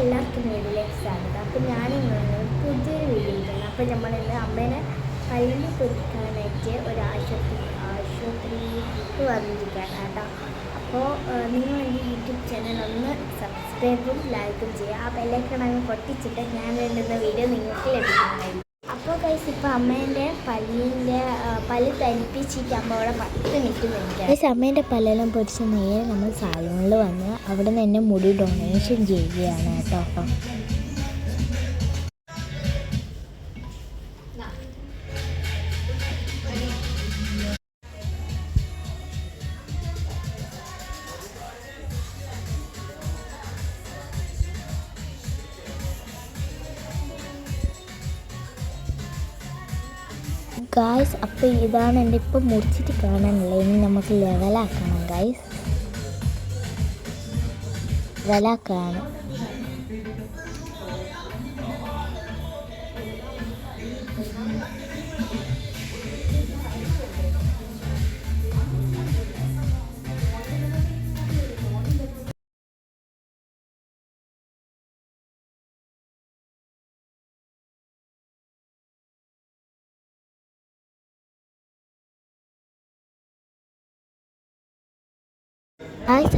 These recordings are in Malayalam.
എല്ലാവർക്കും വീഡിയോയിലേക്ക് സ്വാഗതം. അപ്പോൾ ഞാനിന്ന് പുതിയൊരു വീഡിയോ ഇരിക്കുന്നത്. അപ്പോൾ നമ്മളിന്ന് അമ്മേനെ പല്ല് പൊരിക്കാനായിട്ട് ഒരു ആശുപത്രിയിൽ വന്നിരിക്കുകയാണ് കേട്ടോ. അപ്പോൾ നിങ്ങൾ എൻ്റെ യൂട്യൂബ് ചാനൽ ഒന്ന് സബ്സ്ക്രൈബും ലൈക്കും ചെയ്യുക. ആ ബെല്ലൈക്കൺ അങ്ങ് പൊട്ടിച്ചിട്ട് ഞാൻ വേണ്ടുന്ന വീഡിയോ നിങ്ങൾക്ക് ലഭിക്കുന്നതായിരിക്കും. അപ്പോൾ ഗൈസ്, ഇപ്പോൾ അമ്മേൻ്റെ പല്ല് തരിപ്പിച്ചിട്ട് അമ്മ അവിടെ 10 മിനിറ്റ് നിൽക്കുക. ഗൈസ്, അമ്മേൻ്റെ പല്ലെല്ലാം പൊടിച്ച് നേരെ നമ്മൾ സാലൂണിൽ വന്ന് അവിടെ നിന്ന് തന്നെ മുടി ഡൊണേഷൻ ചെയ്യുകയാണ് കേട്ടോ. ഗായ്സ്, അപ്പോൾ ഇതാണ് എൻ്റെ ഇപ്പോൾ മുറിച്ചിട്ട് കാണാനുള്ളത്. ഇനി നമുക്ക് ലെവലാക്കണം ഗായ്സ്, ലെവലാക്കണം.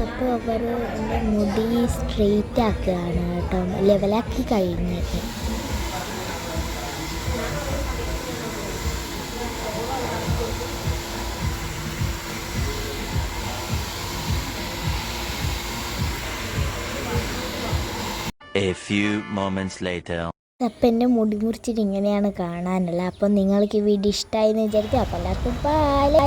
അപ്പോൾ അവർ എൻ്റെ മുടി സ്ട്രെയിറ്റ് ആക്കുകയാണ് കേട്ടോ, ലെവലാക്കി കഴിഞ്ഞിട്ട്. A few moments later. അപ്പം എൻ്റെ മുടി മുറിച്ചിട്ട് ഇങ്ങനെയാണ് കാണാനുള്ളത്. അപ്പം നിങ്ങൾക്ക് ഈ വീഡിയോ ഇഷ്ടമായി എന്ന് വിചാരിക്കും. അപ്പോൾ എല്ലാവർക്കും ബൈ.